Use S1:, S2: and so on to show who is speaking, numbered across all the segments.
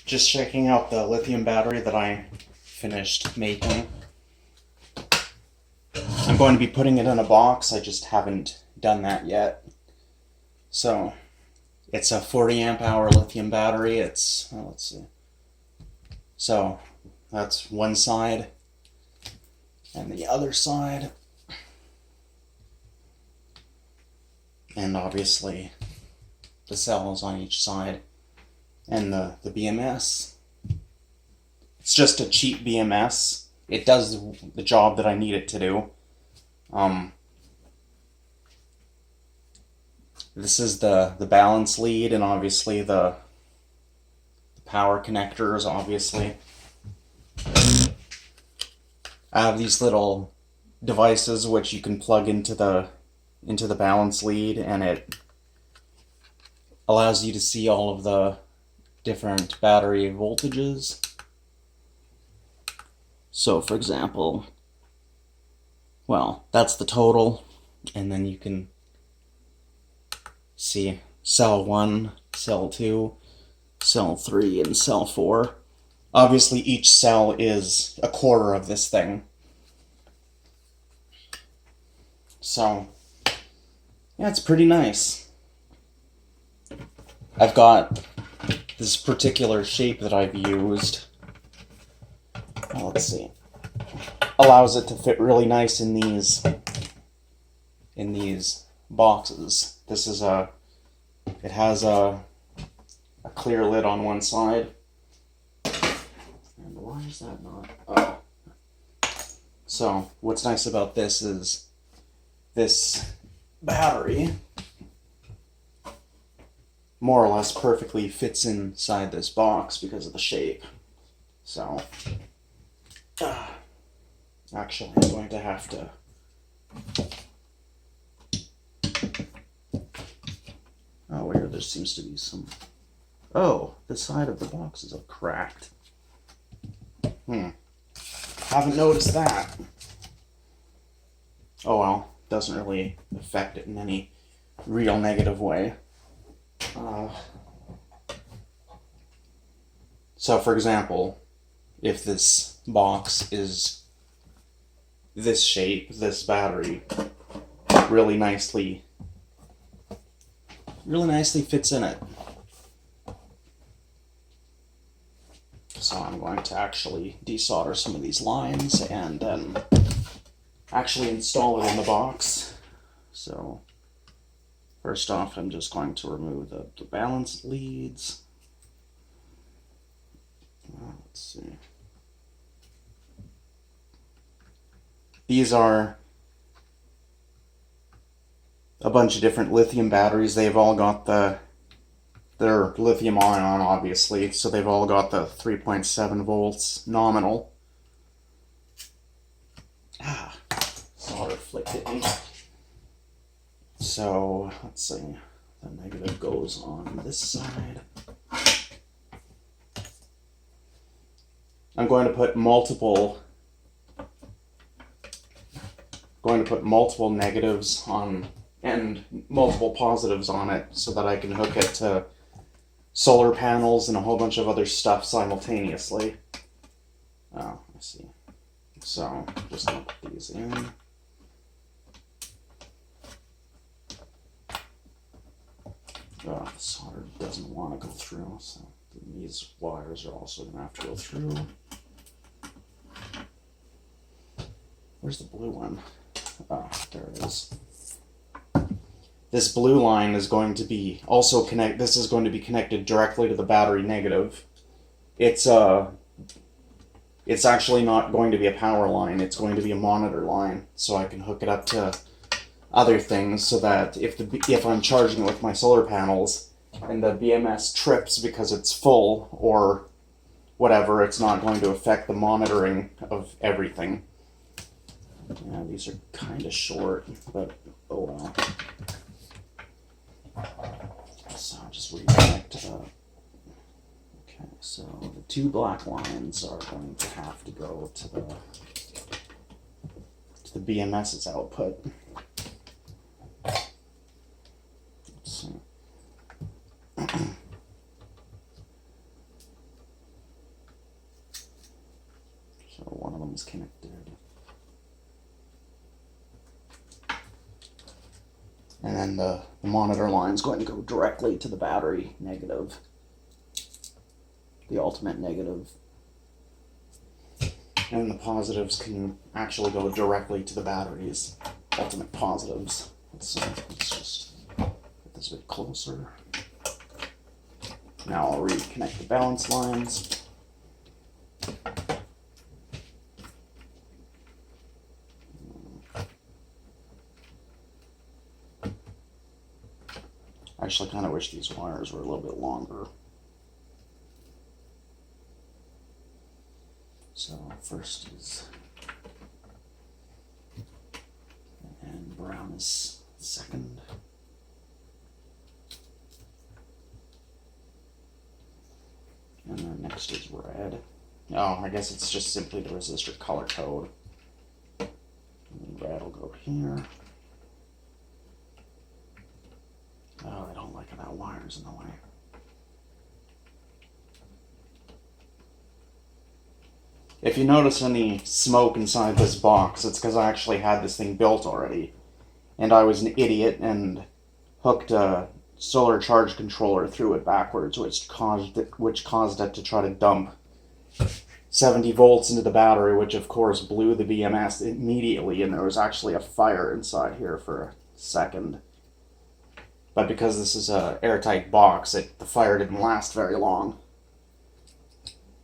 S1: Just checking out the lithium battery that I finished making. I'm going to be putting it in a box, I just haven't done that yet. So, it's a 40 amp hour lithium battery. It's, let's see. So, that's one side, and the other side. And obviously, the cells on each side. And the BMS. It's just a cheap BMS. It does the job that I need it to do. This is the balance lead, and obviously the power connectors, obviously. I have these little devices which you can plug into the balance lead, and it allows you to see all of the different battery voltages. So for example, well, that's the total, and then you can see cell 1, cell 2, cell 3, and cell 4. Obviously each cell is a quarter of this thing. So, yeah, it's pretty nice. I've got this particular shape that I've used. Well, let's see. Allows it to fit really nice in these boxes. This is it has a clear lid on one side. And why is that not? Oh. So, what's nice about this is this battery more or less perfectly fits inside this box because of the shape. So, actually, I'm going to have to. Oh, here there seems to be some. Oh, the side of the box is cracked. Haven't noticed that. Oh well, doesn't really affect it in any real negative way. So, for example, if this box is this shape, this battery really nicely fits in it. So I'm going to actually desolder some of these lines and then actually install it in the box. So first off, I'm just going to remove the balance leads. Let's see. These are a bunch of different lithium batteries. They've all got they're lithium ion, obviously, so they've all got the 3.7 volts nominal. Solder flicked hit me. So, let's see. The negative goes on this side. I'm going to put multiple negatives on and multiple positives on it so that I can hook it to solar panels and a whole bunch of other stuff simultaneously. Oh, I see. So, I'm just going to put these in. Oh, the solder doesn't want to go through, so these wires are also going to have to go through. Where's the blue one? Oh, there it is. This blue line is going to be also this is going to be connected directly to the battery negative. It's actually not going to be a power line, it's going to be a monitor line, so I can hook it up to other things so that if I'm charging it with my solar panels and the BMS trips because it's full or whatever, it's not going to affect the monitoring of everything. Yeah, these are kind of short, but oh well. So I'll just reconnect it up. Okay, so the two black lines are going to have to go to the BMS's output. Let's see. one's connected. And then the monitor line is going to go directly to the battery negative. The ultimate negative. And the positives can actually go directly to the battery's ultimate positives. Let's just get this a bit closer. Now I'll reconnect the balance lines. I actually kind of wish these wires were a little bit longer. So first is, and brown is second. And then next is red. Oh, I guess it's just simply the resistor color code. And then red will go here. Oh, I don't like it. That wire's in the way. If you notice any smoke inside this box, it's because I actually had this thing built already. And I was an idiot and hooked a solar charge controller through it backwards, which caused it to try to dump 70 volts into the battery, which of course blew the BMS immediately, and there was actually a fire inside here for a second. But because this is an airtight box, the fire didn't last very long.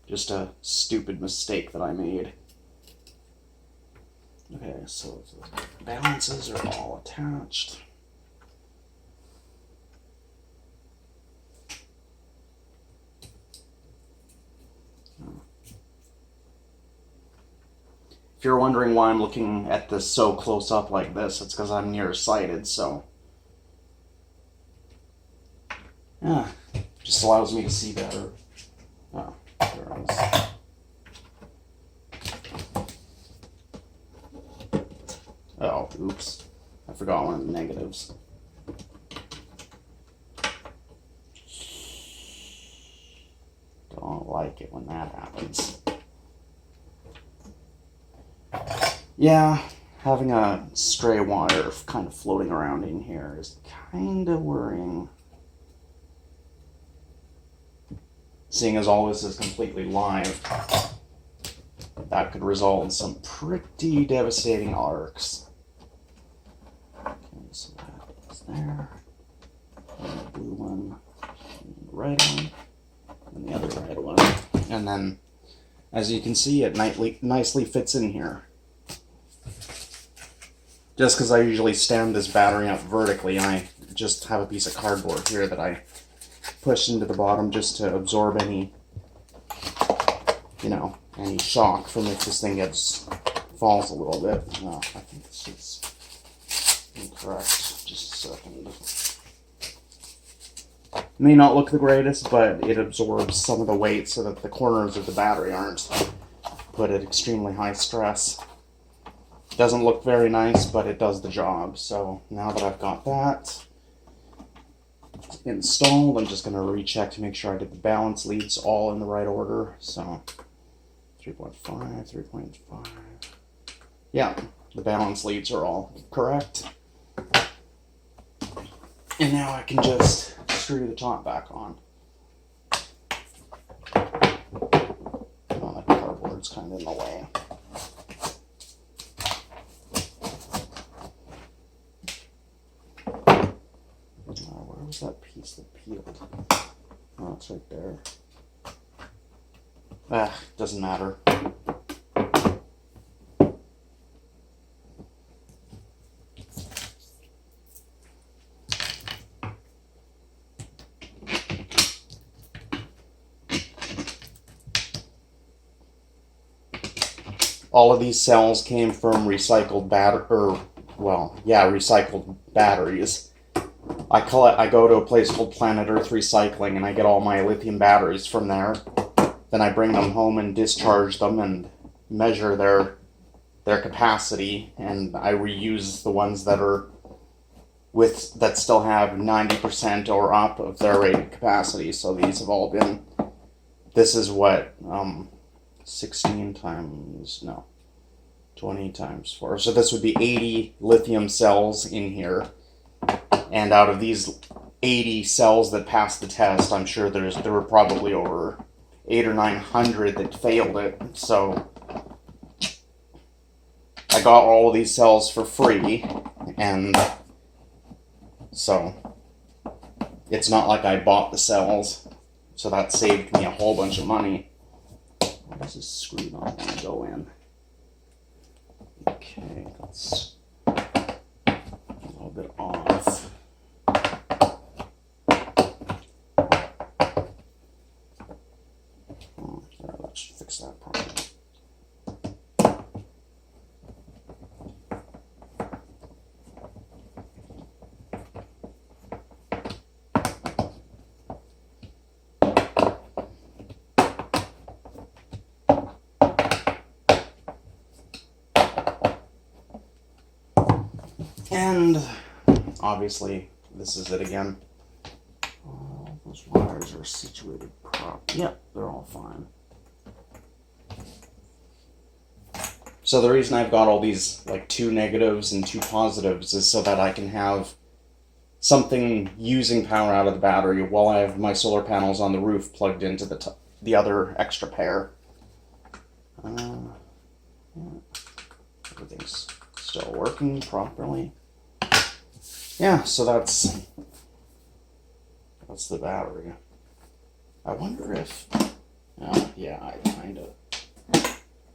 S1: Just a stupid mistake that I made. Okay, so the balances are all attached. If you're wondering why I'm looking at this so close up like this, it's because I'm nearsighted, so yeah, just allows me to see better. Oh, there it is. Oh, oops. I forgot one of the negatives. Don't like it when that happens. Yeah, having a stray wire kind of floating around in here is kind of worrying. Seeing as all this is completely live, that could result in some pretty devastating arcs. Okay, so that is there. And the blue one, and the red one, and the other red one. And then, as you can see, it nicely fits in here. Just because I usually stand this battery up vertically, and I just have a piece of cardboard here that I push into the bottom just to absorb any, any shock from if this thing falls a little bit. No, I think this is incorrect. Just a second. May not look the greatest, but it absorbs some of the weight so that the corners of the battery aren't put at extremely high stress. Doesn't look very nice, but it does the job. So now that I've got that installed, I'm just going to recheck to make sure I did the balance leads all in the right order. So 3.5, 3.5. Yeah, the balance leads are all correct. And now I can just screw the top back on. Oh, that cardboard's kind of in the way. Where was that piece that peeled? Oh, it's right there. Doesn't matter. All of these cells came from recycled recycled batteries. I go to a place called Planet Earth Recycling, and I get all my lithium batteries from there. Then I bring them home and discharge them and measure their capacity, and I reuse the ones that still have 90% or up of their rated capacity. So these have all been. This is what 16 times no. 20 times 4. So this would be 80 lithium cells in here. And out of these 80 cells that passed the test, I'm sure there were probably over 800 or 900 that failed it. So I got all of these cells for free, and so it's not like I bought the cells. So that saved me a whole bunch of money. Why does this screw not want to go in? Okay, that's a little bit off. Oh, there, that should fix that problem. And obviously, this is it again. All those wires are situated properly. Yep, they're all fine. So the reason I've got all these like 2 negatives and 2 positives is so that I can have something using power out of the battery while I have my solar panels on the roof plugged into the other extra pair. Yeah. Everything's still working properly. Yeah, so that's the battery. I wonder if, yeah, I kind of,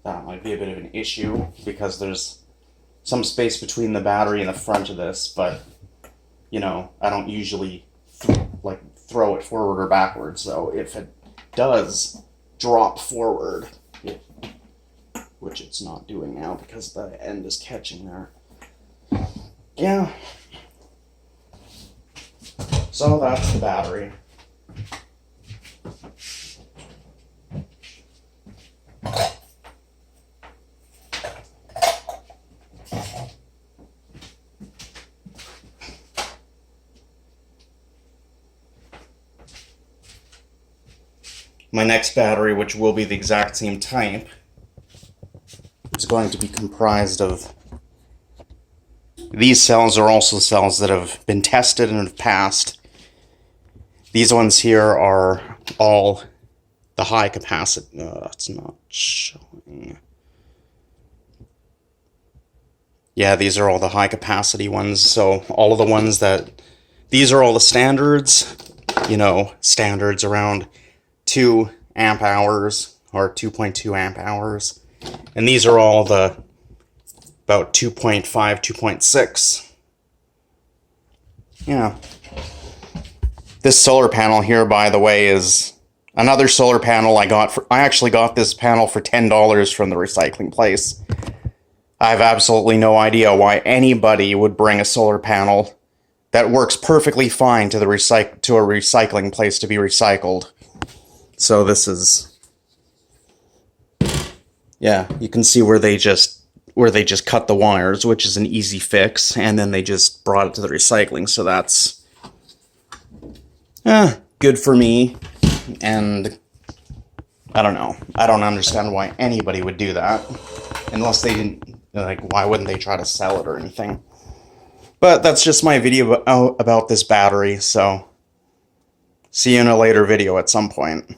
S1: that might be a bit of an issue because there's some space between the battery and the front of this, but, you know, I don't usually, throw it forward or backwards, so if it does drop forward, which it's not doing now because the end is catching there. Yeah. So that's the battery. My next battery, which will be the exact same type, is going to be comprised of these cells are also cells that have been tested and have passed. These ones here are all the high capacity. It's not showing. Yeah, these are all the high capacity ones. So all of the ones these are all the standards, you know, standards around 2 amp hours or 2.2 amp hours. And these are all the about 2.5, 2.6. Yeah. This solar panel here, by the way, is another solar panel I actually got this panel for $10 from the recycling place. I have absolutely no idea why anybody would bring a solar panel that works perfectly fine to a recycling place to be recycled. So this is, yeah, you can see where they just cut the wires, which is an easy fix, and then they just brought it to the recycling. So that's good for me, and I don't know. I don't understand why anybody would do that, unless they didn't, like, why wouldn't they try to sell it or anything? But that's just my video about this battery, so see you in a later video at some point.